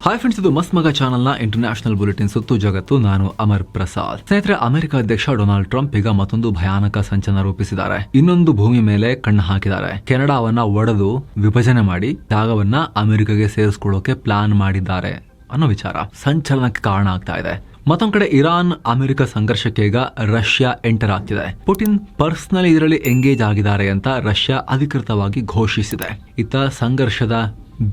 Hi friends, ಇದು ಮಸ್ತ್ ಮಗ ಚಾನಲ್ನ ಇಂಟರ್ನ್ಯಾಷನಲ್ ಬುಲೆಟಿನ್ ಸುತ್ತು ಜಗತ್ತು. ನಾನು ಅಮರ್ ಪ್ರಸಾದ್. ಸ್ನೇಹಿತರೆ, ಅಮೆರಿಕ ಅಧ್ಯಕ್ಷ ಡೊನಾಲ್ಡ್ ಟ್ರಂಪ್ ಈಗ ಮತ್ತೊಂದು ಭಯಾನಕ ಸಂಚಲನ ರೂಪಿಸಿದ್ದಾರೆ. ಇನ್ನೊಂದು ಭೂಮಿ ಮೇಲೆ ಕಣ್ಣು ಹಾಕಿದ್ದಾರೆ. ಕೆನಡಾವನ್ನ ಒಡೆದು ವಿಭಜನೆ ಮಾಡಿ ಜಾಗವನ್ನ ಅಮೆರಿಕಗೆ ಸೇರಿಸಿಕೊಳ್ಳೋಕೆ ಪ್ಲಾನ್ ಮಾಡಿದ್ದಾರೆ ಅನ್ನೋ ವಿಚಾರ ಸಂಚಲನಕ್ಕೆ ಕಾರಣ ಆಗ್ತಾ ಇದೆ. ಮತ್ತೊಂದ್ ಕಡೆ ಇರಾನ್ ಅಮೆರಿಕ ಸಂಘರ್ಷಕ್ಕೆ ಈಗ ರಷ್ಯಾ ಎಂಟರ್ ಆಗ್ತಿದೆ. ಪುಟಿನ್ ಪರ್ಸನಲಿ ಇದರಲ್ಲಿ ಎಂಗೇಜ್ ಆಗಿದ್ದಾರೆ ಅಂತ ರಷ್ಯಾ ಅಧಿಕೃತವಾಗಿ ಘೋಷಿಸಿದೆ. ಇತ್ತ ಸಂಘರ್ಷದ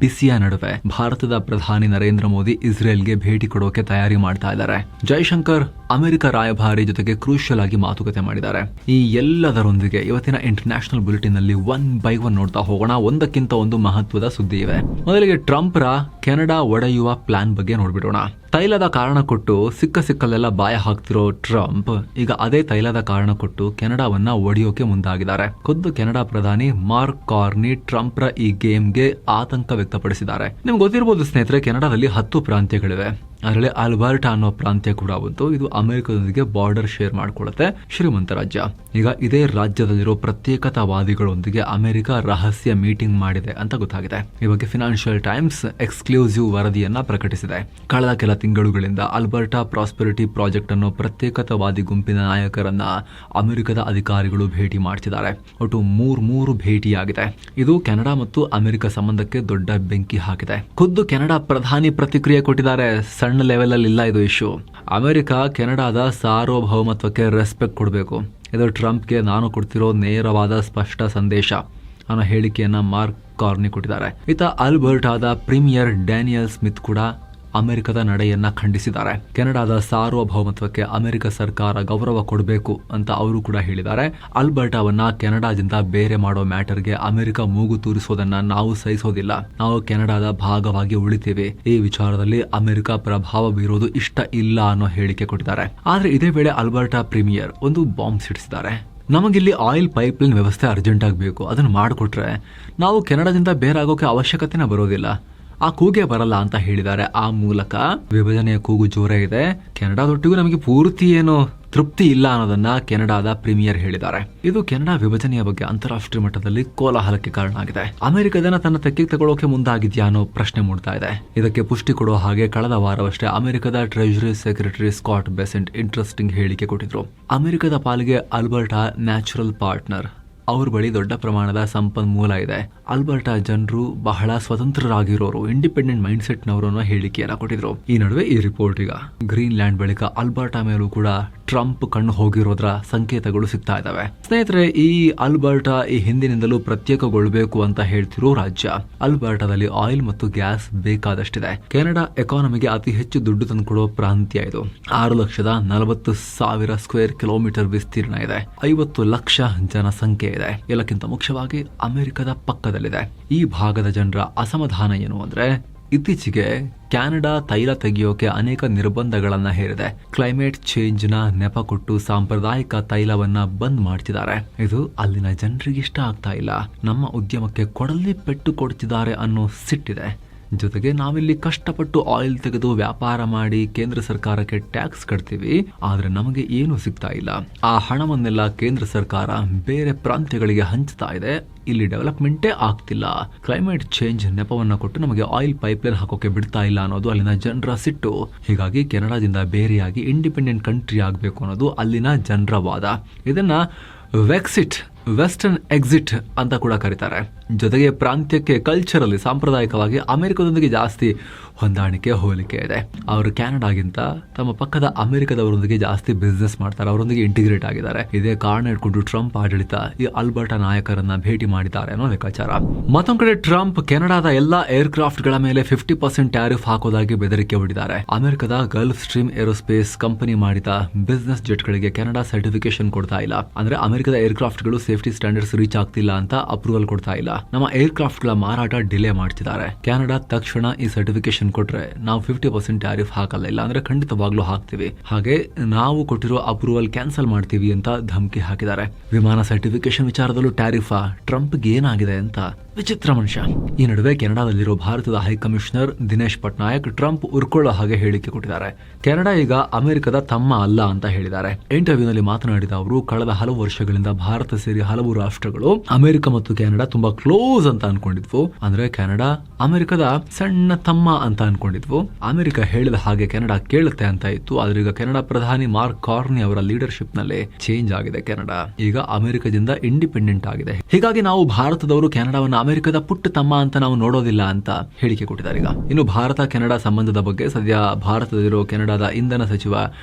ಬಿಸಿಯ ನಡುವೆ ಭಾರತದ ಪ್ರಧಾನಿ ನರೇಂದ್ರ ಮೋದಿ ಇಸ್ರೇಲ್ಗೆ ಭೇಟಿ ಕೊಡೋಕೆ ತಯಾರಿ ಮಾಡ್ತಾ ಇದ್ದಾರೆ. ಜೈಶಂಕರ್ ಅಮೆರಿಕ ರಾಯಭಾರಿ ಜೊತೆಗೆ ಕ್ರೂಷಿಯಲ್ ಆಗಿ ಮಾತುಕತೆ ಮಾಡಿದ್ದಾರೆ. ಈ ಎಲ್ಲದರೊಂದಿಗೆ ಇವತ್ತಿನ ಇಂಟರ್ನ್ಯಾಷನಲ್ ಬುಲೆಟಿನ್ ನಲ್ಲಿ ಒನ್ ಬೈ ಒನ್ ನೋಡ್ತಾ ಹೋಗೋಣ. ಒಂದಕ್ಕಿಂತ ಒಂದು ಮಹತ್ವದ ಸುದ್ದಿ ಇವೆ. ಮೊದಲಿಗೆ ಟ್ರಂಪ್ರ ಕೆನಡಾ ಒಡೆಯುವ ಪ್ಲಾನ್ ಬಗ್ಗೆ ನೋಡ್ಬಿಡೋಣ. ತೈಲದ ಕಾರಣ ಕೊಟ್ಟು ಸಿಕ್ಕಲ್ಲೆಲ್ಲ ಬಾಯ ಹಾಕ್ತಿರೋ ಟ್ರಂಪ್ ಈಗ ಅದೇ ತೈಲದ ಕಾರಣ ಕೊಟ್ಟು ಕೆನಡಾವನ್ನ ಒಡೆಯೋಕೆ ಮುಂದಾಗಿದ್ದಾರೆ. ಖುದ್ದು ಕೆನಡಾ ಪ್ರಧಾನಿ ಮಾರ್ಕ್ ಕಾರ್ನಿ ಟ್ರಂಪ್ರ ಈ ಗೇಮ್ಗೆ ಆತಂಕ ವ್ಯಕ್ತಪಡಿಸಿದ್ದಾರೆ. ನಿಮ್ಗೆ ಗೊತ್ತಿರಬಹುದು ಸ್ನೇಹಿತರೆ, ಕೆನಡಾದಲ್ಲಿ 10 ಪ್ರಾಂತ್ಯಗಳಿವೆ. ಅದರಲ್ಲಿ ಅಲ್ಬರ್ಟಾ ಅನ್ನೋ ಪ್ರಾಂತ್ಯ ಕೂಡ ಒಂದು. ಇದು ಅಮೆರಿಕದೊಂದಿಗೆ ಬಾರ್ಡರ್ ಶೇರ್ ಮಾಡ್ಕೊಳ್ಳುತ್ತೆ. ಶ್ರೀಮಂತ ರಾಜ್ಯ. ಈಗ ಇದೇ ರಾಜ್ಯದಲ್ಲಿರೋ ಪ್ರತ್ಯೇಕತಾವಾದಿಗಳೊಂದಿಗೆ ಅಮೆರಿಕ ರಹಸ್ಯ ಮೀಟಿಂಗ್ ಮಾಡಿದೆ ಅಂತ ಗೊತ್ತಾಗಿದೆ. ಈ ಬಗ್ಗೆ ಫಿನಾನ್ಷಿಯಲ್ ಟೈಮ್ಸ್ ಎಕ್ಸ್ಕ್ಲೂಸಿವ್ ವರದಿಯನ್ನ ಪ್ರಕಟಿಸಿದೆ. ಕಳೆದ ಕೆಲ ತಿಂಗಳುಗಳಿಂದ ಅಲ್ಬರ್ಟಾ ಪ್ರಾಸ್ಪೆರಿಟಿ ಪ್ರಾಜೆಕ್ಟ್ ಅನ್ನೋ ಪ್ರತ್ಯೇಕತಾವಾದಿ ಗುಂಪಿನ ನಾಯಕರನ್ನ ಅಮೆರಿಕದ ಅಧಿಕಾರಿಗಳು ಭೇಟಿ ಮಾಡ್ತಿದ್ದಾರೆ. ಒಟ್ಟು ಮೂರು ಭೇಟಿಯಾಗಿದೆ. ಇದು ಕೆನಡಾ ಮತ್ತು ಅಮೆರಿಕ ಸಂಬಂಧಕ್ಕೆ ದೊಡ್ಡ ಬೆಂಕಿ ಹಾಕಿದೆ. ಖುದ್ದು ಕೆನಡಾ ಪ್ರಧಾನಿ ಪ್ರತಿಕ್ರಿಯೆ ಕೊಟ್ಟಿದ್ದಾರೆ. ಸಣ್ಣ ಲೆವೆಲ್ ಅಲ್ಲಿ ಇಲ್ಲ ಇದು ಇಶ್ಯೂ. ಅಮೆರಿಕ ಕೆನಡಾದ ಸಾರ್ವಭೌಮತ್ವಕ್ಕೆ ರೆಸ್ಪೆಕ್ಟ್ ಕೊಡಬೇಕು. ಇದು ಟ್ರಂಪ್ಗೆ ನಾನು ಕೊಡ್ತಿರೋ ನೇರವಾದ ಸ್ಪಷ್ಟ ಸಂದೇಶ ಅನ್ನೋ ಹೇಳಿಕೆಯನ್ನ ಮಾರ್ಕ್ ಕಾರ್ನಿ ಕೊಟ್ಟಿದ್ದಾರೆ. ಇತ್ತ ಅಲ್ಬರ್ಟಾದ ಪ್ರೀಮಿಯರ್ ಡ್ಯಾನಿಯಲ್ ಸ್ಮಿತ್ ಕೂಡ ಅಮೆರಿಕದ ನಡೆಯನ್ನ ಖಂಡಿಸಿದ್ದಾರೆ. ಕೆನಡಾದ ಸಾರ್ವಭೌಮತ್ವಕ್ಕೆ ಅಮೆರಿಕ ಸರ್ಕಾರ ಗೌರವ ಕೊಡಬೇಕು ಅಂತ ಅವರು ಕೂಡ ಹೇಳಿದ್ದಾರೆ. ಅಲ್ಬರ್ಟಾವನ್ನ ಕೆನಡಾದಿಂದ ಬೇರೆ ಮಾಡೋ ಮ್ಯಾಟರ್ಗೆ ಅಮೆರಿಕ ಮೂಗು ತೂರಿಸೋದನ್ನ ನಾವು ಸಹಿಸೋದಿಲ್ಲ. ನಾವು ಕೆನಡಾದ ಭಾಗವಾಗಿ ಉಳಿತೀವಿ. ಈ ವಿಚಾರದಲ್ಲಿ ಅಮೆರಿಕ ಪ್ರಭಾವ ಬೀರೋದು ಇಷ್ಟ ಇಲ್ಲ ಅನ್ನೋ ಹೇಳಿಕೆ ಕೊಟ್ಟಿದ್ದಾರೆ. ಆದ್ರೆ ಇದೇ ವೇಳೆ ಅಲ್ಬರ್ಟಾ ಪ್ರೀಮಿಯರ್ ಒಂದು ಬಾಂಬ್ ಸಿಡಿಸಿದ್ದಾರೆ. ನಮಗಿಲ್ಲಿ ಆಯಿಲ್ ಪೈಪ್ಲೈನ್ ವ್ಯವಸ್ಥೆ ಅರ್ಜೆಂಟ್ ಆಗಬೇಕು. ಅದನ್ನು ಮಾಡಿಕೊಟ್ರೆ ನಾವು ಕೆನಡಾದಿಂದ ಬೇರೆ ಆಗೋಕೆ ಅವಶ್ಯಕತೆನೇ ಬರೋದಿಲ್ಲ. ಆ ಕೂಗೆ ಬರಲ್ಲ ಅಂತ ಹೇಳಿದ್ದಾರೆ. ಆ ಮೂಲಕ ವಿಭಜನೆಯ ಕೂಗು ಜೋರೇ ಇದೆ. ಕೆನಡಾದೊಟ್ಟಿಗೂ ನಮಗೆ ಪೂರ್ತಿ ಏನು ತೃಪ್ತಿ ಇಲ್ಲ ಅನ್ನೋದನ್ನ ಕೆನಡಾದ ಪ್ರೀಮಿಯರ್ ಹೇಳಿದ್ದಾರೆ. ಇದು ಕೆನಡಾ ವಿಭಜನೆಯ ಬಗ್ಗೆ ಅಂತಾರಾಷ್ಟ್ರೀಯ ಮಟ್ಟದಲ್ಲಿ ಕೋಲಾಹಲಕ್ಕೆ ಕಾರಣ ಆಗಿದೆ. ಅಮೆರಿಕದನ್ನ ತನ್ನ ತೆಕ್ಕೆಗೆ ತಗೊಳ್ಳೋಕೆ ಮುಂದಾಗಿದ್ಯಾ ಅನ್ನೋ ಪ್ರಶ್ನೆ ಮೂಡ್ತಾ ಇದೆ. ಇದಕ್ಕೆ ಪುಷ್ಟಿ ಕೊಡುವ ಹಾಗೆ ಕಳೆದ ವಾರವಷ್ಟೇ ಅಮೆರಿಕದ treasury secretary Scott Besant interesting ಹೇಳಿಕೆ ಕೊಟ್ಟಿದ್ರು. ಅಮೆರಿಕದ ಪಾಲಿಗೆ ಅಲ್ಬರ್ಟಾ ನ್ಯಾಚುರಲ್ ಪಾರ್ಟ್ನರ್. ಅವ್ರ ಬಳಿ ದೊಡ್ಡ ಪ್ರಮಾಣದ ಸಂಪನ್ಮೂಲ ಇದೆ. ಅಲ್ಬರ್ಟಾ ಜನರು ಬಹಳ ಸ್ವತಂತ್ರರಾಗಿರೋರು, ಇಂಡಿಪೆಂಡೆಂಟ್ ಮೈಂಡ್ ಸೆಟ್ ನವರು ಅನ್ನೋ ಹೇಳಿಕೆಯನ್ನ ಕೊಟ್ಟಿದ್ರು. ಈ ನಡುವೆ ಈ ರಿಪೋರ್ಟ್ ಈಗ ಗ್ರೀನ್ಲ್ಯಾಂಡ್ ಬಳಿಕ ಅಲ್ಬರ್ಟಾ ಮೇಲೂ ಕೂಡ ಟ್ರಂಪ್ ಕಣ್ಣು ಹೋಗಿರೋದ್ರ ಸಂಕೇತಗಳು ಸಿಗ್ತಾ ಇದಾವೆ. ಸ್ನೇಹಿತರೆ, ಈ ಅಲ್ಬರ್ಟಾ ಈ ಹಿಂದಿನಿಂದಲೂ ಪ್ರತ್ಯೇಕಗೊಳ್ಳಬೇಕು ಅಂತ ಹೇಳ್ತಿರೋ ರಾಜ್ಯ. ಅಲ್ಬರ್ಟಾದಲ್ಲಿ ಆಯಿಲ್ ಮತ್ತು ಗ್ಯಾಸ್ ಬೇಕಾದಷ್ಟಿದೆ. ಕೆನಡಾ ಎಕಾನಮಿಗೆ ಅತಿ ಹೆಚ್ಚು ದುಡ್ಡು ತಂದುಕೊಡೋ ಪ್ರಾಂತ್ಯ ಇದು. 6,40,000 ಸ್ಕ್ವೇರ್ ಕಿಲೋಮೀಟರ್ ವಿಸ್ತೀರ್ಣ ಇದೆ. 50 ಲಕ್ಷ ಜನಸಂಖ್ಯೆ ಇದೆ. ಎಲ್ಲಕ್ಕಿಂತ ಮುಖ್ಯವಾಗಿ ಅಮೆರಿಕದ ಪಕ್ಕದಲ್ಲಿದೆ. ಈ ಭಾಗದ ಜನರ ಅಸಮಾಧಾನ ಏನು ಅಂದ್ರೆ, ಇತ್ತೀಚೆಗೆ ಕೆನಡಾ ತೈಲ ತೆಗೆಯೋಕೆ ಅನೇಕ ನಿರ್ಬಂಧಗಳನ್ನ ಹೇರಿದೆ. ಕ್ಲೈಮೇಟ್ ಚೇಂಜ್ ನ ನೆಪ ಕೊಟ್ಟು ಸಾಂಪ್ರದಾಯಿಕ ತೈಲವನ್ನ ಬಂದ್ ಮಾಡ್ತಿದ್ದಾರೆ. ಇದು ಅಲ್ಲಿನ ಜನರಿಗೆ ಇಷ್ಟ ಆಗ್ತಾ ಇಲ್ಲ. ನಮ್ಮ ಉದ್ಯಮಕ್ಕೆ ಕೊಡಲಿ ಪೆಟ್ಟು ಕೊಡ್ತಿದ್ದಾರೆ ಅನ್ನೋ ಸಿಟ್ಟಿದೆ. ಜೊತೆಗೆ ನಾವಿಲ್ಲಿ ಕಷ್ಟಪಟ್ಟು ಆಯಿಲ್ ತೆಗೆದು ವ್ಯಾಪಾರ ಮಾಡಿ ಕೇಂದ್ರ ಸರ್ಕಾರಕ್ಕೆ ಟ್ಯಾಕ್ಸ್ ಕಟ್ತೀವಿ. ಆದ್ರೆ ನಮಗೆ ಏನು ಸಿಗ್ತಾ ಇಲ್ಲ. ಆ ಹಣವನ್ನೆಲ್ಲ ಕೇಂದ್ರ ಸರ್ಕಾರ ಬೇರೆ ಪ್ರಾಂತ್ಯಗಳಿಗೆ ಹಂಚ್ತಾ ಇದೆ. ಇಲ್ಲಿ ಡೆವಲಪ್ಮೆಂಟೇ ಆಗ್ತಿಲ್ಲ. ಕ್ಲೈಮೇಟ್ ಚೇಂಜ್ ನೆಪವನ್ನ ಕೊಟ್ಟು ನಮಗೆ ಆಯಿಲ್ ಪೈಪ್ಲೈನ್ ಹಾಕೋಕೆ ಬಿಡ್ತಾ ಇಲ್ಲ ಅನ್ನೋದು ಅಲ್ಲಿನ ಜನರ ಸಿಟ್ಟು. ಹೀಗಾಗಿ ಕೆನಡಾದಿಂದ ಬೇರೆಯಾಗಿ ಇಂಡಿಪೆಂಡೆಂಟ್ ಕಂಟ್ರಿ ಆಗಬೇಕು ಅನ್ನೋದು ಅಲ್ಲಿನ ಜನರ ವಾದ. ಇದನ್ನ ವೆಸ್ಟರ್ನ್ ಎಕ್ಸಿಟ್ ಅಂತ ಕೂಡ ಕರೀತಾರೆ. ಜೊತೆಗೆ ಪ್ರಾಂತ್ಯಕ್ಕೆ ಕಲ್ಚರಲ್ಲಿ ಸಾಂಪ್ರದಾಯಿಕವಾಗಿ ಅಮೆರಿಕದೊಂದಿಗೆ ಜಾಸ್ತಿ ಹೊಂದಾಣಿಕೆ ಹೋಲಿಕೆ ಇದೆ. ಅವರು ಕ್ಯಾನಡಾಗಿಂತ ತಮ್ಮ ಪಕ್ಕದ ಅಮೆರಿಕದವರೊಂದಿಗೆ ಜಾಸ್ತಿ ಬಿಸ್ನೆಸ್ ಮಾಡ್ತಾರೆ. ಅವರೊಂದಿಗೆ ಇಂಟಿಗ್ರೇಟ್ ಆಗಿದ್ದಾರೆ. ಇದೇ ಕಾರಣ ಇಟ್ಕೊಂಡು ಟ್ರಂಪ್ ಆಡಳಿತ ಈ ಅಲ್ಬರ್ಟಾ ನಾಯಕರನ್ನ ಭೇಟಿ ಮಾಡಿದ್ದಾರೆ ಅನ್ನೋ ಲೆಕ್ಕಾಚಾರ. ಮತ್ತೊಂದ್ ಕಡೆ ಟ್ರಂಪ್ ಕೆನಡಾದ ಎಲ್ಲಾ ಏರ್ಕ್ರಾಫ್ಟ್ ಗಳ ಮೇಲೆ 50% ಟ್ಯಾರಿಫ್ ಹಾಕೋದಾಗಿ ಬೆದರಿಕೆ ಒಡ್ಡಿದ್ದಾರೆ. ಅಮೆರಿಕದ ಗಲ್ಫ್ ಸ್ಟ್ರೀಮ್ ಏರೋಸ್ಪೇಸ್ ಕಂಪನಿ ಮಾಡಿದ ಬಿಸ್ನೆಸ್ ಜೆಟ್ ಗಳಿಗೆ ಕೆನಡಾ ಸರ್ಟಿಫಿಕೇಶನ್ ಕೊಡ್ತಾ ಇಲ್ಲ. ಅಂದ್ರೆ ಅಮೆರಿಕದ ಏರ್ಕ್ರಾಫ್ಟ್ ಗಳು ಸೇಫ್ಟಿ ಸ್ಟ್ಯಾಂಡರ್ಡ್ಸ್ ರೀಚ್ ಆಗ್ತಿಲ್ಲ ಅಂತ ಅಪ್ರೂವಲ್ ಕೊಡ್ತಾ ಇಲ್ಲ. ನಮ್ಮ ಏರ್ಕ್ರಾಫ್ಟ್ ಗಳ ಮಾರಾಟ ಡಿಲೇ ಮಾಡ್ತಿದ್ದಾರೆ. ಕೆನಡಾ ತಕ್ಷಣ ಈ ಸರ್ಟಿಫಿಕೇಶನ್ ಕೊಟ್ರೆ ನಾವು 50% ಟ್ಯಾರಿಫ್ ಹಾಕಲ್ಲ, ಇಲ್ಲ ಅಂದ್ರೆ ಖಂಡಿತವಾಗ್ಲೂ ಹಾಕ್ತಿವಿ. ಹಾಗೆ ನಾವು ಕೊಟ್ಟಿರೋ ಅಪ್ರೂವಲ್ ಕ್ಯಾನ್ಸಲ್ ಮಾಡ್ತೀವಿ ಅಂತ ಧಮಕಿ ಹಾಕಿದ್ದಾರೆ. ವಿಮಾನ ಸರ್ಟಿಫಿಕೇಶನ್ ವಿಚಾರದಲ್ಲೂ ಟ್ಯಾರಿಫ್ ಟ್ರಂಪ್ಗೆ ಏನಾಗಿದೆ ಅಂತ ವಿಚಿತ್ರ ಮನುಷ್ಯ. ಈ ನಡುವೆ ಕೆನಡಾದಲ್ಲಿರೋ ಭಾರತದ ಹೈಕಮಿಷನರ್ ದಿನೇಶ್ ಪಟ್ನಾಯಕ್ ಟ್ರಂಪ್ ಉರ್ಕೊಳ್ಳೋ ಹಾಗೆ ಹೇಳಿಕೆ ಕೊಟ್ಟಿದ್ದಾರೆ. ಕೆನಡಾ ಈಗ ಅಮೆರಿಕದ ತಮ್ಮ ಅಲ್ಲ ಅಂತ ಹೇಳಿದ್ದಾರೆ. ಇಂಟರ್ವ್ಯೂನಲ್ಲಿ ಮಾತನಾಡಿದ ಅವರು, ಕಳೆದ ಹಲವು ವರ್ಷಗಳಿಂದ ಭಾರತ ಸೇರಿ ಹಲವು ರಾಷ್ಟ್ರಗಳು ಅಮೆರಿಕ ಮತ್ತು ಕೆನಡಾ ತುಂಬಾ ಕ್ಲೋಸ್ ಅಂತ ಅನ್ಕೊಂಡಿದ್ವು. ಅಂದ್ರೆ ಕೆನಡಾ ಅಮೆರಿಕದ ಸಣ್ಣ ತಮ್ಮ ಅಂತ ಅನ್ಕೊಂಡಿದ್ವು. ಅಮೆರಿಕ ಹೇಳಿದ ಹಾಗೆ ಕೆನಡಾ ಕೇಳುತ್ತೆ ಅಂತ ಇತ್ತು. ಆದ್ರೆ ಈಗ ಕೆನಡಾ ಪ್ರಧಾನಿ ಮಾರ್ಕ್ ಕಾರ್ನಿ ಅವರ ಲೀಡರ್ಶಿಪ್ ನಲ್ಲಿ ಚೇಂಜ್ ಆಗಿದೆ. ಕೆನಡಾ ಈಗ ಅಮೆರಿಕದಿಂದ ಇಂಡಿಪೆಂಡೆಂಟ್ ಆಗಿದೆ. ಹೀಗಾಗಿ ನಾವು ಭಾರತದವರು ಕೆನಡಾವನ್ನು ಅಮೆರಿಕದ ಪುಟ್ಟ ತಮ್ಮ ಅಂತ ನಾವು ನೋಡೋದಿಲ್ಲ ಅಂತ ಹೇಳಿಕೆ ಕೊಟ್ಟಿದ್ದಾರೆ. ಈಗ ಇನ್ನು ಭಾರತ ಕೆನಡಾ ಸಂಬಂಧದ ಬಗ್ಗೆ ಸದ್ಯ ಭಾರತದಲ್ಲಿರೋ ಕೆನಡಾದ ಇಂಧನ ಸಚಿವ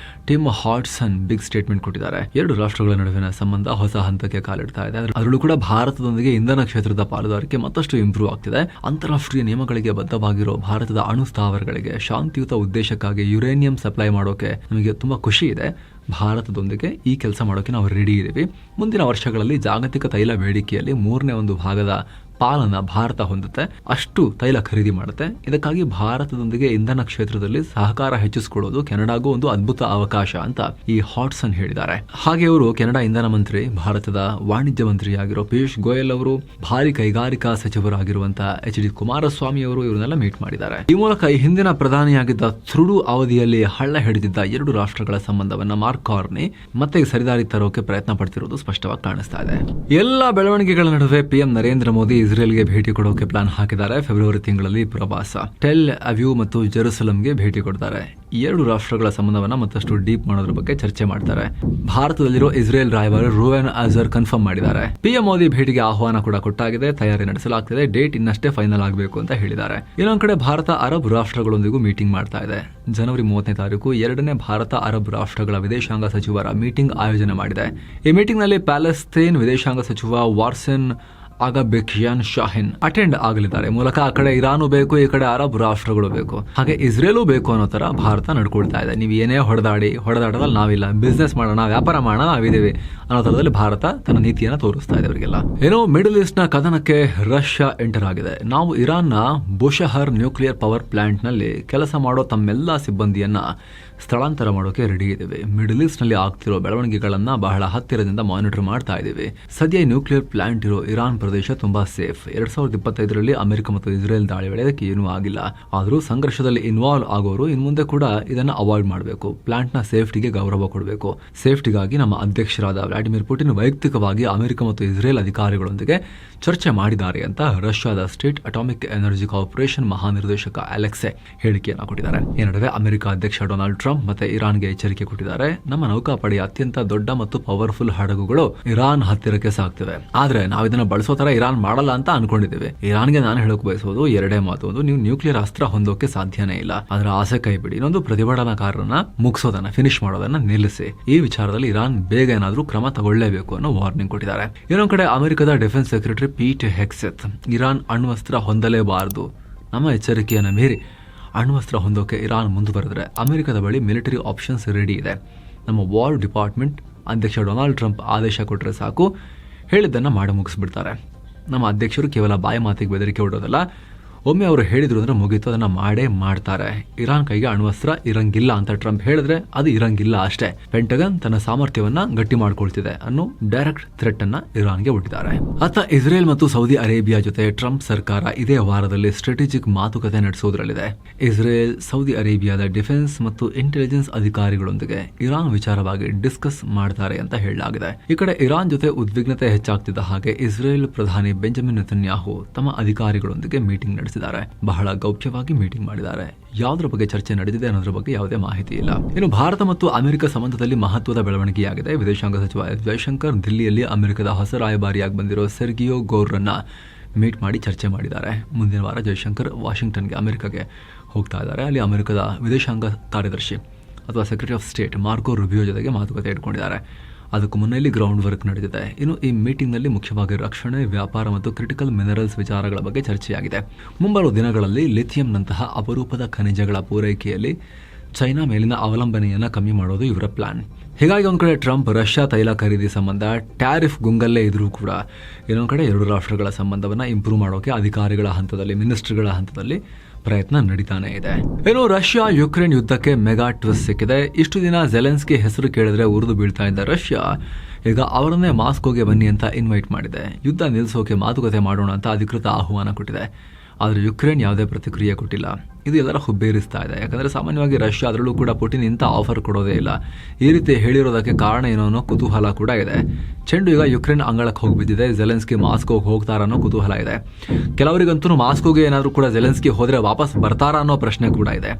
ಟಿಮ್ ಹಾಡ್ಸನ್ ಬಿಗ್ ಸ್ಟೇಟ್ಮೆಂಟ್ ಕೊಟ್ಟಿದ್ದಾರೆ. ಎರಡು ರಾಷ್ಟ್ರಗಳ ನಡುವಿನ ಸಂಬಂಧ ಹೊಸ ಹಂತಕ್ಕೆ ಕಾಲಿಡ್ತಾ ಇದೆ. ಅದರಲ್ಲೂ ಕೂಡ ಭಾರತದೊಂದಿಗೆ ಇಂಧನ ಕ್ಷೇತ್ರದ ಪಾಲುದಾರಿಕೆ ಮತ್ತಷ್ಟು ಇಂಪ್ರೂವ್ ಆಗ್ತಿದೆ. ಅಂತಾರಾಷ್ಟ್ರೀಯ ನಿಯಮಗಳಿಗೆ ಬದ್ಧವಾಗಿರೋ ಭಾರತದ ಅಣು ಸ್ಥಾವರಗಳಿಗೆ ಶಾಂತಿಯುತ ಉದ್ದೇಶಕ್ಕಾಗಿ ಯುರೇನಿಯಂ ಸಪ್ಲೈ ಮಾಡೋಕೆ ನಮಗೆ ತುಂಬಾ ಖುಷಿ ಇದೆ. ಭಾರತದೊಂದಿಗೆ ಈ ಕೆಲಸ ಮಾಡೋಕೆ ನಾವು ರೆಡಿ ಇದ್ದೀವಿ. ಮುಂದಿನ ವರ್ಷಗಳಲ್ಲಿ ಜಾಗತಿಕ ತೈಲ ಬೇಡಿಕೆಯಲ್ಲಿ 1/3 ಭಾಗದ ಪಾಲನ್ನ ಭಾರತ ಹೊಂದುತ್ತೆ. ಅಷ್ಟು ತೈಲ ಖರೀದಿ ಮಾಡುತ್ತೆ. ಇದಕ್ಕಾಗಿ ಭಾರತದೊಂದಿಗೆ ಇಂಧನ ಕ್ಷೇತ್ರದಲ್ಲಿ ಸಹಕಾರ ಹೆಚ್ಚಿಸಿಕೊಳ್ಳೋದು ಕೆನಡಾಗೂ ಒಂದು ಅದ್ಭುತ ಅವಕಾಶ ಅಂತ ಈ ಹಾಡ್ಸನ್ ಹೇಳಿದ್ದಾರೆ. ಹಾಗೆ ಅವರು ಕೆನಡಾ ಇಂಧನ ಮಂತ್ರಿ, ಭಾರತದ ವಾಣಿಜ್ಯ ಮಂತ್ರಿಯಾಗಿರೋ ಪಿಯೂಷ್ ಗೋಯಲ್ ಅವರು, ಭಾರಿ ಕೈಗಾರಿಕಾ ಸಚಿವರಾಗಿರುವಂತಹ ಎಚ್ ಡಿ ಕುಮಾರಸ್ವಾಮಿ ಅವರು ಇವರನ್ನೆಲ್ಲ ಮೀಟ್ ಮಾಡಿದ್ದಾರೆ. ಈ ಮೂಲಕ ಈ ಹಿಂದಿನ ಪ್ರಧಾನಿಯಾಗಿದ್ದ ಥ್ರುಡು ಅವಧಿಯಲ್ಲಿ ಹಳ್ಳ ಹಿಡಿದಿದ್ದ ಎರಡು ರಾಷ್ಟ್ರಗಳ ಸಂಬಂಧವನ್ನ ಮಾರ್ಕ್ ಕಾರ್ನಿ ಮತ್ತೆ ಸರಿದಾರಿ ತರೋಕೆ ಪ್ರಯತ್ನ ಪಡ್ತಿರೋದು ಸ್ಪಷ್ಟವಾಗಿ ಕಾಣಿಸ್ತಾ ಇದೆ. ಎಲ್ಲ ಬೆಳವಣಿಗೆಗಳ ನಡುವೆ ಪಿಎಂ ನರೇಂದ್ರ ಮೋದಿ ಇಸ್ರೇಲ್ಗೆ ಭೇಟಿ ಕೊಡೋಕೆ ಪ್ಲಾನ್ ಹಾಕಿದ್ದಾರೆ. ಫೆಬ್ರವರಿ ತಿಂಗಳಲ್ಲಿ ಪ್ರವಾಸ ಟೆಲ್ ಅವ್ಯೂ ಮತ್ತು ಜೆರುಸಲಂಗೆ ಭೇಟಿ ಕೊಡ್ತಾರೆ. ಎರಡು ರಾಷ್ಟ್ರಗಳ ಸಂಬಂಧವನ್ನ ಮತ್ತಷ್ಟು ಡೀಪ್ ಮಾಡೋದ್ರ ಬಗ್ಗೆ ಚರ್ಚೆ ಮಾಡ್ತಾರೆ. ಭಾರತದಲ್ಲಿರೋ ಇಸ್ರೇಲ್ ರಾಯಭಾರಿ ರೂವೆನ್ ಅಜರ್ ಕನ್ಫರ್ಮ್ ಮಾಡಿದ್ದಾರೆ. ಪಿಎಂ ಮೋದಿ ಭೇಟಿಗೆ ಆಹ್ವಾನ ಕೂಡ ಕೊಟ್ಟಾಗಿದೆ. ತಯಾರಿ ನಡೆಸಲಾಗ್ತಿದೆ. ಡೇಟ್ ಇನ್ನಷ್ಟೇ ಫೈನಲ್ ಆಗಬೇಕು ಅಂತ ಹೇಳಿದ್ದಾರೆ. ಇನ್ನೊಂದ್ ಕಡೆ ಭಾರತ ಅರಬ್ ರಾಷ್ಟ್ರಗಳೊಂದಿಗೂ ಮೀಟಿಂಗ್ ಮಾಡ್ತಾ ಇದೆ. ಜನವರಿ 30ನೇ ತಾರೀಕು 2ನೇ ಭಾರತ ಅರಬ್ ರಾಷ್ಟ್ರಗಳ ವಿದೇಶಾಂಗ ಸಚಿವರ ಮೀಟಿಂಗ್ ಆಯೋಜನೆ ಮಾಡಿದೆ. ಈ ಮೀಟಿಂಗ್ ನಲ್ಲಿ ಪ್ಯಾಲೆಸ್ತೇನ್ ವಿದೇಶಾಂಗ ಸಚಿವ ವಾರ್ಸೆನ್ ಅಗಬೇಕಿಯಾನ್ ಶಾಹಿನ್ ಅಟೆಂಡ್ ಆಗಲಿದ್ದಾರೆ. ಮೂಲಕ ಆ ಕಡೆ ಇರಾನು ಬೇಕು, ಈ ಕಡೆ ಅರಬ್ ರಾಷ್ಟ್ರಗಳು ಬೇಕು, ಹಾಗೆ ಇಸ್ರೇಲು ಬೇಕು ಅನ್ನೋ ತರ ಭಾರತ ನಡ್ಕೊಳ್ತಾ ಇದೆ. ನೀವು ಏನೇ ಹೊಡೆದಾಡದಲ್ಲಿ ನಾವಿಲ್ಲ, ಬಿಸ್ನೆಸ್ ಮಾಡೋಣ, ವ್ಯಾಪಾರ ಮಾಡೋಣ, ನಾವಿದ್ದೀವಿ ಅನ್ನೋ ತರದಲ್ಲಿ ಭಾರತ ತನ್ನ ನೀತಿಯನ್ನ ತೋರಿಸ್ತಾ ಇದೆ ಅವರಿಗೆಲ್ಲ. ಏನೋ ಮಿಡಲ್ ಈಸ್ಟ್ ನ ಕದನಕ್ಕೆ ರಷ್ಯಾ ಎಂಟರ್ ಆಗಿದೆ. ನಾವು ಇರಾನ್ನ ಬುಷಹರ್ ನ್ಯೂಕ್ಲಿಯರ್ ಪವರ್ ಪ್ಲಾಂಟ್ ನಲ್ಲಿ ಕೆಲಸ ಮಾಡೋ ತಮ್ಮೆಲ್ಲಾ ಸಿಬ್ಬಂದಿಯನ್ನ ಸ್ಥಳಾಂತರ ಮಾಡೋಕೆ ರೆಡಿ ಇದ್ದೀವಿ. ಮಿಡಲ್ ಈಸ್ಟ್ ನಲ್ಲಿ ಆಗ್ತಿರೋ ಬೆಳವಣಿಗೆಗಳನ್ನ ಬಹಳ ಹತ್ತಿರದಿಂದ ಮಾನಿಟರ್ ಮಾಡ್ತಾ ಇದ್ದೀವಿ. ಸದ್ಯ ನ್ಯೂಕ್ಲಿಯರ್ ಪ್ಲಾಂಟ್ ಇರೋ ಇರಾನ್ ಪ್ರದೇಶ ತುಂಬಾ ಸೇಫ್. 2025ರಲ್ಲಿ ಅಮೆರಿಕ ಮತ್ತು ಇಸ್ರೇಲ್ ದಾಳಿ ವೇಳೆಗೆ ಏನೂ ಆಗಿಲ್ಲ. ಆದರೂ ಸಂಘರ್ಷದಲ್ಲಿ ಇನ್ವಾಲ್ವ್ ಆಗೋರು ಇನ್ ಮುಂದೆ ಕೂಡ ಇದನ್ನ ಅವಾಯ್ಡ್ ಮಾಡಬೇಕು. ಪ್ಲಾಂಟ್ ನ ಸೇಫ್ಟಿಗೆ ಗೌರವ ಕೊಡಬೇಕು. ಸೇಫ್ಟಿಗಾಗಿ ನಮ್ಮ ಅಧ್ಯಕ್ಷರಾದ ವ್ಲಾಡಿಮಿರ್ ಪುಟಿನ್ ವೈಯಕ್ತಿಕವಾಗಿ ಅಮೆರಿಕ ಮತ್ತು ಇಸ್ರೇಲ್ ಅಧಿಕಾರಿಗಳೊಂದಿಗೆ ಚರ್ಚೆ ಮಾಡಿದ್ದಾರೆ ಅಂತ ರಷ್ಯಾದ ಸ್ಟೇಟ್ ಅಟಾಮಿಕ್ ಎನರ್ಜಿ ಕಾರ್ಪೊರೇಷನ್ ಮಹಾನಿರ್ದೇಶಕ ಅಲೆಕ್ಸೆ ಹೇಳಿಕೆಯನ್ನು ಕೊಟ್ಟಿದ್ದಾರೆ. ಈ ನಡುವೆ ಅಮೆರಿಕ ಅಧ್ಯಕ್ಷ ಡೊನಾಲ್ಡ್ ಟ್ರಂಪ್ ಮತ್ತೆ ಇರಾನ್ಗೆ ಎಚ್ಚರಿಕೆ ಕೊಟ್ಟಿದ್ದಾರೆ. ನಮ್ಮ ನೌಕಾಪಡೆಯ ಅತ್ಯಂತ ದೊಡ್ಡ ಮತ್ತು ಪವರ್ಫುಲ್ ಹಡಗುಗಳು ಇರಾನ್ ಹತ್ತಿರಕ್ಕೆ ಸಾಗ್ತಿವೆ. ಆದ್ರೆ ನಾವು ಇದನ್ನ ಬಳಸೋ ತರ ಇರಾನ್ ಮಾಡಲ್ಲ ಅಂತ ಅನ್ಕೊಂಡಿದ್ದೇವೆ. ಇರಾನ್ಗೆ ನಾನು ಹೇಳಕ್ ಬಯಸೋದು ಎರಡೇ ಮಾತು. ಒಂದು, ನೀವು ನ್ಯೂಕ್ಲಿಯರ್ ಅಸ್ತ್ರ ಹೊಂದೋಕೆ ಸಾಧ್ಯನೇ ಇಲ್ಲ, ಅದರ ಆಸೆ ಕೈ ಬಿಡಿ. ಇನ್ನೊಂದು, ಪ್ರತಿಭಟನಾಕಾರರನ್ನ ಮುಗಿಸೋದನ್ನ ಫಿನಿಶ್ ಮಾಡೋದನ್ನ ನಿಲ್ಲಿಸಿ. ಈ ವಿಚಾರದಲ್ಲಿ ಇರಾನ್ ಬೇಗ ಏನಾದ್ರೂ ಕ್ರಮ ತಗೊಳ್ಳೇಬೇಕು ಅನ್ನೋ ವಾರ್ನಿಂಗ್ ಕೊಟ್ಟಿದ್ದಾರೆ. ಇನ್ನೊಂದ್ ಕಡೆ ಅಮೆರಿಕದ ಡಿಫೆನ್ಸ್ ಸೆಕ್ರೆಟರಿ ಪೀಟ್ ಹೆಕ್ಸೆತ್ ಇರಾನ್ ಅಣ್ವಸ್ತ್ರ ಹೊಂದಲೇಬಾರದು, ನಮ್ಮ ಎಚ್ಚರಿಕೆಯನ್ನು ಮೀರಿ ಅಣ್ವಸ್ತ್ರ ಹೊಂದೋಕೆ ಇರಾನ್ ಮುಂದುವರೆದ್ರೆ ಅಮೆರಿಕದ ಬಳಿ ಮಿಲಿಟರಿ ಆಪ್ಷನ್ಸ್ ರೆಡಿ ಇದೆ. ನಮ್ಮ ವಾರ್ ಡಿಪಾರ್ಟ್ಮೆಂಟ್ ಅಧ್ಯಕ್ಷ ಡೊನಾಲ್ಡ್ ಟ್ರಂಪ್ ಆದೇಶ ಕೊಟ್ಟರೆ ಸಾಕು, ಹೇಳಿದ್ದನ್ನು ಮಾಡಿ ಮುಗಿಸ್ಬಿಡ್ತಾರೆ. ನಮ್ಮ ಅಧ್ಯಕ್ಷರು ಕೇವಲ ಬಾಯಿ ಮಾತಿಗೆ ಬೆದರಿಕೆ ಹೊಡೋದಲ್ಲ, ಒಮ್ಮೆ ಅವರು ಹೇಳಿದ್ರು ಅಂದ್ರೆ ಮುಗೀತು, ಅದನ್ನ ಮಾಡೇ ಮಾಡ್ತಾರೆ. ಇರಾನ್ ಕೈಗೆ ಅಣ್ವಸ್ತ್ರ ಇರಂಗಿಲ್ಲ ಅಂತ ಟ್ರಂಪ್ ಹೇಳಿದ್ರೆ ಅದು ಇರಂಗಿಲ್ಲ ಅಷ್ಟೇ. ಪೆಂಟಗನ್ ತನ್ನ ಸಾಮರ್ಥ್ಯವನ್ನ ಗಟ್ಟಿ ಮಾಡ್ಕೊಳ್ತಿದೆ ಅನ್ನೋ ಡೈರೆಕ್ಟ್ ಥ್ರೆಟ್ ಅನ್ನ ಇರಾನ್ಗೆ ಒಡ್ಡಿದ್ದಾರೆ. ಅತ್ತ ಇಸ್ರೇಲ್ ಮತ್ತು ಸೌದಿ ಅರೇಬಿಯಾ ಜೊತೆ ಟ್ರಂಪ್ ಸರ್ಕಾರ ಇದೇ ವಾರದಲ್ಲಿ ಸ್ಟ್ರಾಟಜಿಕ್ ಮಾತುಕತೆ ನಡೆಸೋದ್ರಲ್ಲಿದೆ. ಇಸ್ರೇಲ್, ಸೌದಿ ಅರೇಬಿಯಾದ ಡಿಫೆನ್ಸ್ ಮತ್ತು ಇಂಟೆಲಿಜೆನ್ಸ್ ಅಧಿಕಾರಿಗಳೊಂದಿಗೆ ಇರಾನ್ ವಿಚಾರವಾಗಿ ಡಿಸ್ಕಸ್ ಮಾಡ್ತಾರೆ ಅಂತ ಹೇಳಲಾಗಿದೆ. ಈ ಕಡೆ ಇರಾನ್ ಜೊತೆ ಉದ್ವಿಗ್ನತೆ ಹೆಚ್ಚಾಗ್ತಿದ್ದ ಹಾಗೆ ಇಸ್ರೇಲ್ ಪ್ರಧಾನಿ ಬೆಂಜಮಿನ್ ನೆತನ್ಯಾಹು ತಮ್ಮ ಅಧಿಕಾರಿಗಳೊಂದಿಗೆ ಮೀಟಿಂಗ್ ನಡೆಸಿದ್ದಾರೆ. ಬಹಳ ಗೌಪ್ಯವಾಗಿ ಮೀಟಿಂಗ್ ಮಾಡಿದ್ದಾರೆ. ಯಾವುದರ ಬಗ್ಗೆ ಚರ್ಚೆ ನಡೆದಿದೆ ಅನ್ನೋದ್ರ ಬಗ್ಗೆ ಯಾವುದೇ ಮಾಹಿತಿ ಇಲ್ಲ. ಇನ್ನು ಭಾರತ ಮತ್ತು ಅಮೆರಿಕ ಸಂಬಂಧದಲ್ಲಿ ಮಹತ್ವದ ಬೆಳವಣಿಗೆಯಾಗಿದೆ. ವಿದೇಶಾಂಗ ಸಚಿವ ಎಸ್ ಜಯಶಂಕರ್ ದಿಲ್ಲಿಯಲ್ಲಿ ಅಮೆರಿಕದ ಹೊಸ ರಾಯಭಾರಿಯಾಗಿ ಬಂದಿರೋ ಸೆರ್ಗಿಯೋ ಗೌರ್ರನ್ನ ಮೀಟ್ ಮಾಡಿ ಚರ್ಚೆ ಮಾಡಿದ್ದಾರೆ. ಮುಂದಿನ ವಾರ ಜಯಶಂಕರ್ ವಾಷಿಂಗ್ಟನ್ಗೆ ಅಮೆರಿಕಗೆ ಹೋಗ್ತಾ ಇದ್ದಾರೆ. ಅಲ್ಲಿ ಅಮೆರಿಕದ ವಿದೇಶಾಂಗ ಕಾರ್ಯದರ್ಶಿ ಅಥವಾ secretary of state Marco Rubio ಜೊತೆಗೆ ಮಾತುಕತೆ ಇಟ್ಕೊಂಡಿದ್ದಾರೆ. ಅದಕ್ಕೂ ಮುನ್ನ ಇಲ್ಲಿ ಗ್ರೌಂಡ್ ವರ್ಕ್ ನಡೆದಿದೆ. ಇನ್ನು ಈ ಮೀಟಿಂಗ್ನಲ್ಲಿ ಮುಖ್ಯವಾಗಿ ರಕ್ಷಣೆ, ವ್ಯಾಪಾರ ಮತ್ತು ಕ್ರಿಟಿಕಲ್ ಮಿನರಲ್ಸ್ ವಿಚಾರಗಳ ಬಗ್ಗೆ ಚರ್ಚೆಯಾಗಿದೆ. ಮುಂಬರುವ ದಿನಗಳಲ್ಲಿ ಲಿಥಿಯಂನಂತಹ ಅಪರೂಪದ ಖನಿಜಗಳ ಪೂರೈಕೆಯಲ್ಲಿ ಚೈನಾ ಮೇಲಿನ ಅವಲಂಬನೆಯನ್ನು ಕಮ್ಮಿ ಮಾಡೋದು ಇವರ ಪ್ಲಾನ್. ಹೀಗಾಗಿ ಒಂದು ಕಡೆ ಟ್ರಂಪ್ ರಷ್ಯಾ ತೈಲ ಖರೀದಿ ಸಂಬಂಧ ಟ್ಯಾರಿಫ್ ಗುಂಗಲ್ಲೇ ಇದ್ರೂ ಕೂಡ ಇನ್ನೊಂದು ಕಡೆ ಎರಡು ರಾಷ್ಟ್ರಗಳ ಸಂಬಂಧವನ್ನು ಇಂಪ್ರೂವ್ ಮಾಡೋಕೆ ಅಧಿಕಾರಿಗಳ ಹಂತದಲ್ಲಿ, ಮಿನಿಸ್ಟ್ರಿಗಳ ಹಂತದಲ್ಲಿ ಪ್ರಯತ್ನ ನಡೀತಾನೆ ಇದೆ. ಏನು ರಷ್ಯಾ ಯುಕ್ರೇನ್ ಯುದ್ಧಕ್ಕೆ ಮೆಗಾ ಟ್ವಿಸ್ಟ್ ಸಿಕ್ಕಿದೆ. ಇಷ್ಟು ದಿನ ಜೆಲೆನ್ಸ್ಕಿ ಹೆಸರು ಕೇಳಿದ್ರೆ ಉರಿದು ಬೀಳ್ತಾ ಇದ್ದ ರಷ್ಯಾ ಈಗ ಅವರನ್ನೇ ಮಾಸ್ಕೋಗೆ ಬನ್ನಿ ಅಂತ ಇನ್ವೈಟ್ ಮಾಡಿದೆ. ಯುದ್ಧ ನಿಲ್ಲಿಸೋಕೆ ಮಾತುಕತೆ ಮಾಡೋಣ ಅಂತ ಅಧಿಕೃತ ಆಹ್ವಾನ ಕೊಟ್ಟಿದೆ. ಆದರೆ ಯುಕ್ರೇನ್ ಯಾವುದೇ ಪ್ರತಿಕ್ರಿಯೆ ಕೊಟ್ಟಿಲ್ಲ. ಇದು ಎಲ್ಲರ ಹುಬ್ಬೇರಿಸ್ತಾ ಇದೆ. ಯಾಕಂದರೆ ಸಾಮಾನ್ಯವಾಗಿ ರಷ್ಯಾ ಅದರಲ್ಲೂ ಕೂಡ ಪುಟಿನ್ ಇಂಥ ಆಫರ್ ಕೊಡೋದೇ ಇಲ್ಲ. ಈ ರೀತಿ ಹೇಳಿರೋದಕ್ಕೆ ಕಾರಣ ಏನೋ ಅನ್ನೋ ಕುತೂಹಲ ಕೂಡ ಇದೆ. ಚೆಂಡು ಈಗ ಯುಕ್ರೇನ್ ಅಂಗಳಕ್ಕೆ ಹೋಗಿ ಬಿದ್ದಿದೆ. ಜೆಲೆನ್ಸ್ಕಿ ಮಾಸ್ಕೋಗೆ ಹೋಗ್ತಾರ ಅನ್ನೋ ಕುತೂಹಲ ಇದೆ. ಕೆಲವರಿಗಂತೂ ಮಾಸ್ಕೋಗೆ ಏನಾದರೂ ಕೂಡ ಜೆಲೆನ್ಸ್ಕಿ ಹೋದರೆ ವಾಪಸ್ ಬರ್ತಾರಾ ಅನ್ನೋ ಪ್ರಶ್ನೆ ಕೂಡ ಇದೆ.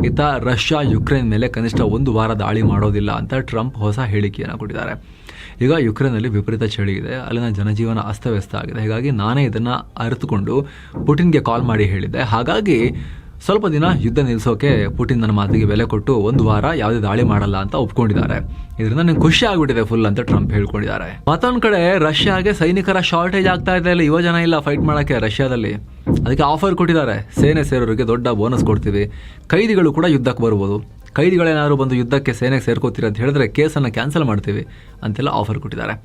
ಇತ್ತ ರಷ್ಯಾ ಯುಕ್ರೇನ್ ಮೇಲೆ ಕನಿಷ್ಠ 1 ವಾರ ದಾಳಿ ಮಾಡೋದಿಲ್ಲ ಅಂತ ಟ್ರಂಪ್ ಹೊಸ ಹೇಳಿಕೆಯನ್ನು ಕೊಟ್ಟಿದ್ದಾರೆ. ಈಗ ಯುಕ್ರೇನ್ನಲ್ಲಿ ವಿಪರೀತ ಚಳಿ ಇದೆ. ಅಲ್ಲಿನ ಜನಜೀವನ ಅಸ್ತವ್ಯಸ್ತ ಆಗಿದೆ. ಹೀಗಾಗಿ ನಾನೇ ಇದನ್ನು ಅರಿತುಕೊಂಡು ಪುಟಿನ್ಗೆ ಕಾಲ್ ಮಾಡಿ ಹೇಳಿದ್ದೆ. ಹಾಗಾಗಿ ಸ್ವಲ್ಪ ದಿನ ಯುದ್ಧ ನಿಲ್ಲಿಸೋಕೆ ಪುಟಿನ್ ನನ್ನ ಮಾತಿಗೆ ಬೆಲೆ ಕೊಟ್ಟು 1 ವಾರ ಯಾವುದೇ ದಾಳಿ ಮಾಡಲ್ಲ ಅಂತ ಒಪ್ಕೊಂಡಿದ್ದಾರೆ. ಇದರಿಂದ ನಂಗೆ ಖುಷಿ ಆಗ್ಬಿಟ್ಟಿದೆ ಫುಲ್ ಅಂತ ಟ್ರಂಪ್ ಹೇಳ್ಕೊಂಡಿದ್ದಾರೆ. ಮತ್ತೊಂದು ಕಡೆ ರಷ್ಯಾಗೆ ಸೈನಿಕರ ಶಾರ್ಟೇಜ್ ಆಗ್ತಾ ಇದೆ. ಇಲ್ಲಿ ಯುವ ಜನ ಇಲ್ಲ ಫೈಟ್ ಮಾಡೋಕ್ಕೆ ರಷ್ಯಾದಲ್ಲಿ. ಅದಕ್ಕೆ ಆಫರ್ ಕೊಟ್ಟಿದ್ದಾರೆ. ಸೇನೆ ಸೇರೋರಿಗೆ ದೊಡ್ಡ ಬೋನಸ್ ಕೊಡ್ತೀವಿ. ಕೈದಿಗಳು ಕೂಡ ಯುದ್ಧಕ್ಕೆ ಬರ್ಬೋದು. ಕೈದಿಗಳೇನಾದ್ರು ಬಂದು ಯುದ್ಧಕ್ಕೆ ಸೇನೆಗೆ ಸೇರ್ಕೋತೀರಿ ಅಂತ ಹೇಳಿದ್ರೆ ಕೇಸನ್ನು ಕ್ಯಾನ್ಸಲ್ ಮಾಡ್ತೀವಿ ಅಂತೆಲ್ಲ ಆಫರ್ ಕೊಟ್ಟಿದ್ದಾರೆ.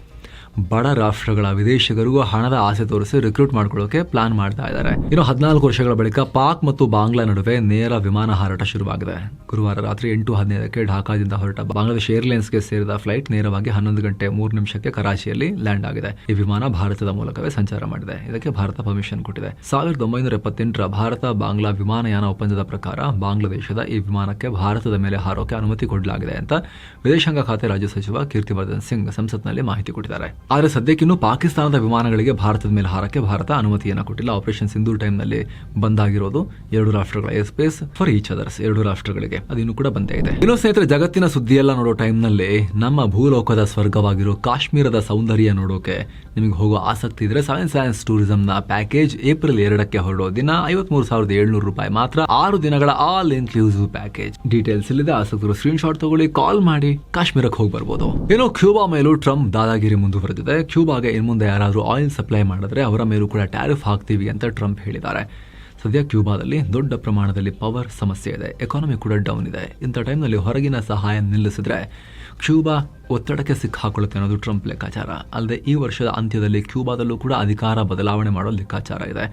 ಬಡ ರಾಷ್ಟ್ರಗಳ ವಿದೇಶಿಗರಿಗೂ ಹಣದ ಆಸೆ ತೋರಿಸಿ ರಿಕ್ರೂಟ್ ಮಾಡ್ಕೊಳ್ಳೋಕೆ ಪ್ಲಾನ್ ಮಾಡ್ತಾ ಇದ್ದಾರೆ. ಇನ್ನು 14 ವರ್ಷಗಳ ಬಳಿಕ ಪಾಕ್ ಮತ್ತು ಬಾಂಗ್ಲಾ ನಡುವೆ ನೇರ ವಿಮಾನ ಹಾರಾಟ ಶುರುವಾಗಿದೆ. ಗುರುವಾರ ರಾತ್ರಿ 8:15ಕ್ಕೆ ಢಾಕಾದಿಂದ ಹೊರಟ ಬಾಂಗ್ಲಾದೇಶ ಏರ್ಲೈನ್ಸ್ಗೆ ಸೇರಿದ ಫ್ಲೈಟ್ ನೇರವಾಗಿ 11 ಗಂಟೆ 3 ನಿಮಿಷಕ್ಕೆ ಕರಾಚಿಯಲ್ಲಿ ಲ್ಯಾಂಡ್ ಆಗಿದೆ. ಈ ವಿಮಾನ ಭಾರತದ ಮೂಲಕವೇ ಸಂಚಾರ ಮಾಡಿದೆ. ಇದಕ್ಕೆ ಭಾರತ ಪರ್ಮಿಷನ್ ಕೊಟ್ಟಿದೆ. 1978ರ ಭಾರತ ಬಾಂಗ್ಲಾ ವಿಮಾನಯಾನ ಒಪ್ಪಂದದ ಪ್ರಕಾರ ಬಾಂಗ್ಲಾದೇಶದ ಈ ವಿಮಾನಕ್ಕೆ ಭಾರತದ ಮೇಲೆ ಹಾರೋಕೆ ಅನುಮತಿ ಕೊಡಲಾಗಿದೆ ಅಂತ ವಿದೇಶಾಂಗ ಖಾತೆ ರಾಜ್ಯ ಸಚಿವ ಕೀರ್ತಿವರ್ಧನ್ ಸಿಂಗ್ ಸಂಸತ್ನಲ್ಲಿ ಮಾಹಿತಿ ಕೊಟ್ಟಿದ್ದಾರೆ. ಆದರೆ ಸದ್ಯಕ್ಕಿನ್ನೂ ಪಾಕಿಸ್ತಾನದ ವಿಮಾನಗಳಿಗೆ ಭಾರತದ ಮೇಲೆ ಹಾರಕ್ಕೆ ಭಾರತ ಅನುಮತಿಯನ್ನು ಕೊಟ್ಟಿಲ್ಲ. ಆಪರೇಷನ್ ಸಿಂಧೂರ್ ಟೈಮ್ನಲ್ಲಿ ಬಂದಾಗಿರೋದು 2 ರಾಷ್ಟ್ರಗಳ air space for each others 2 ರಾಷ್ಟ್ರಗಳಿಗೆ. ಅದಿನ್ನೂ ಕೂಡ ಬಂದೇ ಇದೆ. ಇನ್ನು ಸ್ನೇಹಿತರೆ, ಜಗತ್ತಿನ ಸುದ್ದಿಯೆಲ್ಲ ನೋಡೋ ಟೈಮ್ನಲ್ಲಿ ನಮ್ಮ ಭೂಲೋಕದ ಸ್ವರ್ಗವಾಗಿರೋ ಕಾಶ್ಮೀರದ ಸೌಂದರ್ಯ ನೋಡೋಕೆ ನಿಮಗೆ ಹೋಗೋ ಆಸಕ್ತಿ ಇದ್ರೆ ಸೈನ್ಸ್ ಟೂರಿಸಂನ ಪ್ಯಾಕೇಜ್ ಏಪ್ರಿಲ್ 2ಕ್ಕೆ ಹೊರಡೋ ದಿನ 53,700 ರೂಪಾಯಿ ಮಾತ್ರ. 6 ದಿನಗಳ ಆಲ್ ಇನ್ಕ್ಲೂಸಿವ್ ಪ್ಯಾಕೇಜ್. ಡೀಟೇಲ್ಸ್ ಇಲ್ಲಿದೆ. ಆಸಕ್ತರು ಸ್ಕ್ರೀನ್ ಶಾಟ್ ತಗೊಳ್ಳಿ, ಕಾಲ್ ಮಾಡಿ ಕಾಶ್ಮೀರಕ್ಕೆ ಹೋಗಿ ಬರ್ಬೋದು. ಇನ್ನು ಕ್ಯೂಬಾ ಮೇಲೂ ಟ್ರಂಪ್ ದಾದಾಗಿರಿ ಮುಂದುವರೆದಿದೆ. ಕ್ಯೂಬಾಗೆ ಇನ್ನು ಮುಂದೆ ಯಾರಾದರೂ ಆಯಿಲ್ ಸಪ್ಲೈ ಮಾಡಿದ್ರೆ ಅವರ ಮೇಲೂ ಕೂಡ ಟ್ಯಾರಿಫ್ ಹಾಕ್ತೀವಿ ಅಂತ ಟ್ರಂಪ್ ಹೇಳಿದ್ದಾರೆ. ಸದ್ಯ ಕ್ಯೂಬಾದಲ್ಲಿ ದೊಡ್ಡ ಪ್ರಮಾಣದಲ್ಲಿ ಪವರ್ ಸಮಸ್ಯೆ ಇದೆ. ಎಕಾನಮಿ ಕೂಡ ಡೌನ್ ಇದೆ. ಇಂಥ ಟೈಮ್ನಲ್ಲಿ ಹೊರಗಿನ ಸಹಾಯ ನಿಲ್ಲಿಸಿದ್ರೆ ಕ್ಯೂಬಾ ಒತ್ತಡಕ್ಕೆ ಸಿಕ್ಕಾಕೊಳ್ಳುತ್ತೆ ಅನ್ನೋದು ಟ್ರಂಪ್ ಲೆಕ್ಕಾಚಾರ. ಅಲ್ಲದೆ ಈ ವರ್ಷದ ಅಂತ್ಯದಲ್ಲಿ ಕ್ಯೂಬಾದಲ್ಲೂ ಕೂಡ ಅಧಿಕಾರ ಬದಲಾವಣೆ ಮಾಡೋ ಲೆಕ್ಕಾಚಾರ ಇದೆ.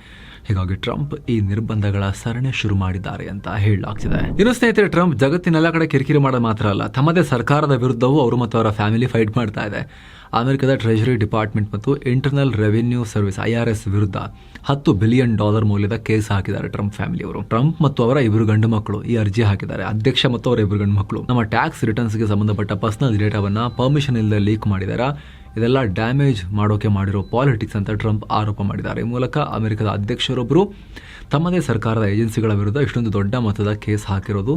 ಹೀಗಾಗಿ ಟ್ರಂಪ್ ಈ ನಿರ್ಬಂಧಗಳ ಸರಣಿ ಶುರು ಮಾಡಿದ್ದಾರೆ ಅಂತ ಹೇಳಲಾಗ್ತಿದೆ. ಇನ್ನು ಸ್ನೇಹಿತರೆ, ಟ್ರಂಪ್ ಜಗತ್ತಿನೆಲ್ಲ ಕಡೆ ಕಿರಿಕಿರಿ ಮಾಡೋದು ಮಾತ್ರ ಅಲ್ಲ, ತಮ್ಮದೇ ಸರ್ಕಾರದ ವಿರುದ್ಧವೂ ಅವರು ಮತ್ತು ಅವರ ಫ್ಯಾಮಿಲಿ ಫೈಟ್ ಮಾಡ್ತಾ ಇದೆ. ಅಮೆರಿಕದ ಟ್ರೆಜರಿ ಡಿಪಾರ್ಟ್ಮೆಂಟ್ ಮತ್ತು ಇಂಟರ್ನಲ್ ರೆವಿನ್ಯೂ ಸರ್ವಿಸ್ IRS ವಿರುದ್ಧ $10 ಬಿಲಿಯನ್ ಮೌಲ್ಯದ ಕೇಸ್ ಹಾಕಿದ್ದಾರೆ ಟ್ರಂಪ್ ಫ್ಯಾಮಿಲಿಯವರು. ಟ್ರಂಪ್ ಮತ್ತು ಅವರ 2 ಗಂಡು ಮಕ್ಕಳು ಈ ಅರ್ಜಿ ಹಾಕಿದ್ದಾರೆ. ಅಧ್ಯಕ್ಷ ಮತ್ತು ಅವರ 2 ಗಂಡು ಮಕ್ಕಳು ನಮ್ಮ ಟ್ಯಾಕ್ಸ್ ರಿಟರ್ನ್ಸ್ಗೆ ಸಂಬಂಧಪಟ್ಟ ಪರ್ಸನಲ್ ಡೇಟಾವನ್ನ ಪರ್ಮಿಷನ್ ಇಲ್ಲದೆ ಲೀಕ್ ಮಾಡಿದ್ದಾರೆ. ಇದೆಲ್ಲ ಡ್ಯಾಮೇಜ್ ಮಾಡೋಕೆ ಮಾಡಿರೋ ಪಾಲಿಟಿಕ್ಸ್ ಅಂತ ಟ್ರಂಪ್ ಆರೋಪ ಮಾಡಿದ್ದಾರೆ. ಈ ಮೂಲಕ ಅಮೆರಿಕದ ಅಧ್ಯಕ್ಷರೊಬ್ಬರು ತಮ್ಮದೇ ಸರ್ಕಾರದ ಏಜೆನ್ಸಿಗಳ ವಿರುದ್ಧ ಇಷ್ಟೊಂದು ದೊಡ್ಡ ಮೊತ್ತದ ಕೇಸ್ ಹಾಕಿರೋದು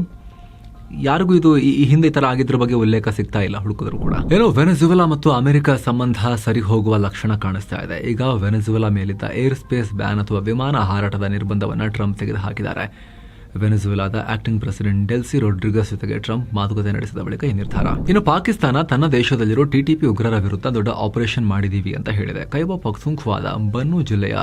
ಯಾರಿಗೂ ಇದು ಈ ಹಿಂದೆ ಈ ತರ ಆಗಿದ್ರ ಬಗ್ಗೆ ಉಲ್ಲೇಖ ಸಿಗ್ತಾ ಇಲ್ಲ ಹುಡುಕಿದ್ರು ಕೂಡ. ಏನೋ ವೆನೆಜುವೆಲಾ ಮತ್ತು ಅಮೆರಿಕ ಸಂಬಂಧ ಸರಿ ಹೋಗುವ ಲಕ್ಷಣ ಕಾಣಿಸ್ತಾ ಇದೆ. ಈಗ ವೆನೆಜುವೆಲಾ ಮೇಲಿದ್ದ ಏರ್ ಸ್ಪೇಸ್ ಬ್ಯಾನ್ ಅಥವಾ ವಿಮಾನ ಹಾರಾಟದ ನಿರ್ಬಂಧವನ್ನು ಟ್ರಂಪ್ ತೆಗೆದು ಹಾಕಿದ್ದಾರೆ. ವೆನೆಜುವೆಲಾದ ಆಕ್ಟಿಂಗ್ ಪ್ರೆಸಿಡೆಂಟ್ ಡೆಲ್ಸಿ ರೊಡ್ರಿಗಸ್ ಜೊತೆಗೆ ಟ್ರಂಪ್ ಮಾತುಕತೆ ನಡೆಸಿದ ಬಳಿಕ ಈ ನಿರ್ಧಾರ. ಇನ್ನು ಪಾಕಿಸ್ತಾನ ತನ್ನ ದೇಶದಲ್ಲಿರೋ TTP ಉಗ್ರರ ವಿರುದ್ಧ ದೊಡ್ಡ ಆಪರೇಷನ್ ಮಾಡಿದೀವಿ ಅಂತ ಹೇಳಿದೆ. ಖೈಬರ್ ಪಖ್ತೂನ್ಖ್ವಾದ ಬನ್ನು ಜಿಲ್ಲೆಯ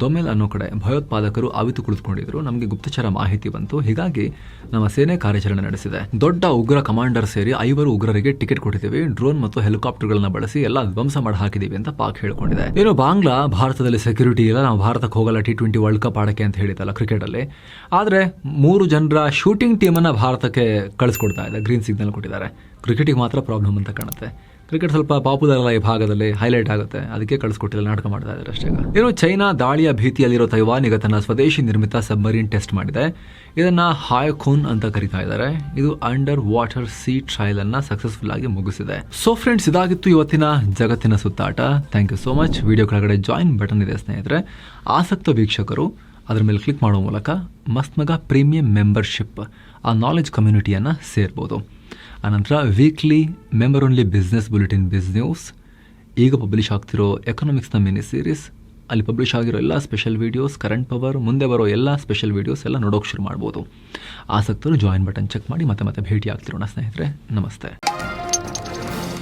ದೊಮೆಲ್ ಅನ್ನೋ ಕಡೆ ಭಯೋತ್ಪಾದಕರು ಅವಿತು ಕುಳಿತುಕೊಂಡಿದ್ರು. ನಮಗೆ ಗುಪ್ತಚರ ಮಾಹಿತಿ ಬಂತು. ಹೀಗಾಗಿ ನಮ್ಮ ಸೇನೆ ಕಾರ್ಯಾಚರಣೆ ನಡೆಸಿದೆ. ದೊಡ್ಡ ಉಗ್ರ ಕಮಾಂಡರ್ ಸೇರಿ 5 ಉಗ್ರರಿಗೆ ಟಿಕೆಟ್ ಕೊಟ್ಟಿದ್ದೀವಿ. ಡ್ರೋನ್ ಮತ್ತು ಹೆಲಿಕಾಪ್ಟರ್ಗಳನ್ನ ಬಳಸಿ ಎಲ್ಲ ಧ್ವಂಸ ಮಾಡಿ ಹಾಕಿದೀವಿ ಅಂತ ಪಾಕ್ ಹೇಳ್ಕೊಂಡಿದೆ. ಇನ್ನು ಬಾಂಗ್ಲಾ ಭಾರತದಲ್ಲಿ ಸೆಕ್ಯೂರಿಟಿ ಇಲ್ಲ, ನಾವು ಭಾರತಕ್ಕೆ ಹೋಗಲ್ಲ T20 ವರ್ಲ್ಡ್ ಕಪ್ ಆಡಕ್ಕೆ ಅಂತ ಹೇಳಿದಲ್ಲ ಕ್ರಿಕೆಟ್ ಅಲ್ಲಿ. ಆದ್ರೆ 3 ಜನರ ಶೂಟಿಂಗ್ ಟೀಮನ್ನು ಭಾರತಕ್ಕೆ ಕಳಿಸ್ಕೊಡ್ತಾ ಇದೆ. ಗ್ರೀನ್ ಸಿಗ್ನಲ್ ಕೊಟ್ಟಿದ್ದಾರೆ. ಕ್ರಿಕೆಟಿಗೆ ಮಾತ್ರ ಪ್ರಾಬ್ಲಮ್ ಅಂತ ಕಾಣುತ್ತೆ. ಕ್ರಿಕೆಟ್ ಸ್ವಲ್ಪ ಪಾಪುಲರ್ ಅಲ್ಲ, ಈ ಭಾಗದಲ್ಲಿ ಹೈಲೈಟ್ ಆಗುತ್ತೆ, ಅದಕ್ಕೆ ಕಳಿಸ್ಕೊಟ್ಟಿಲ್ಲ, ನಾಟಕ ಮಾಡ್ತಾ ಇದ್ದಾರೆ ಅಷ್ಟೇ. ಇನ್ನು ಚೈನಾ ದಾಳಿಯ ಭೀತಿಯಲ್ಲಿರೋ ತೈವಾನ್ ಈಗ ತನ್ನ ಸ್ವದೇಶಿ ನಿರ್ಮಿತ ಸಬ್ಮರೀನ್ ಟೆಸ್ಟ್ ಮಾಡಿದೆ. ಇದನ್ನ ಹಾಯಖೂನ್ ಅಂತ ಕರೀತಾ ಇದ್ದಾರೆ. ಇದು ಅಂಡರ್ ವಾಟರ್ ಸೀ ಟ್ರಯಲ್ ಅನ್ನ ಸಕ್ಸಸ್ಫುಲ್ ಆಗಿ ಮುಗಿಸಿದೆ. ಸೊ ಫ್ರೆಂಡ್ಸ್, ಇದಾಗಿತ್ತು ಇವತ್ತಿನ ಜಗತ್ತಿನ ಸುತ್ತಾಟ. Thank you so much. Video ಕೆಳಗಡೆ ಜಾಯಿನ್ ಬಟನ್ ಇದೆ ಸ್ನೇಹಿತರೆ. ಆಸಕ್ತ ವೀಕ್ಷಕರು ಅದರ ಮೇಲೆ ಕ್ಲಿಕ್ ಮಾಡೋ ಮೂಲಕ ಮಸ್ತ್ ಪ್ರೀಮಿಯಂ ಮೆಂಬರ್ಶಿಪ್, ಆ ನಾಲೆಜ್ ಕಮ್ಯುನಿಟಿಯನ್ನು ಸೇರ್ಬೋದು. ಆನಂತರ weekly member only business bulletin ಬಿಸ್ ನ್ಯೂಸ್, ಈಗ ಪಬ್ಲಿಷ್ ಆಗ್ತಿರೋ ಎಕನಾಮಿಕ್ಸ್ನ ಮಿನಿ ಸೀರೀಸ್, ಅಲ್ಲಿ ಪಬ್ಲಿಷ್ ಆಗಿರೋ ಎಲ್ಲ ಸ್ಪೆಷಲ್ ವೀಡಿಯೋಸ್, ಕರೆಂಟ್ ಪವರ್, ಮುಂದೆ ಬರೋ ಎಲ್ಲ ಸ್ಪೆಷಲ್ ವೀಡಿಯೋಸ್ ಎಲ್ಲ ನೋಡೋಕೆ ಶುರು ಮಾಡ್ಬೋದು. ಆಸಕ್ತರು ಜಾಯಿನ್ ಬಟನ್ ಚೆಕ್ ಮಾಡಿ ಮತ್ತೆ ಭೇಟಿ ಆಗ್ತಿರೋಣ ಸ್ನೇಹಿತರೆ. ನಮಸ್ತೆ.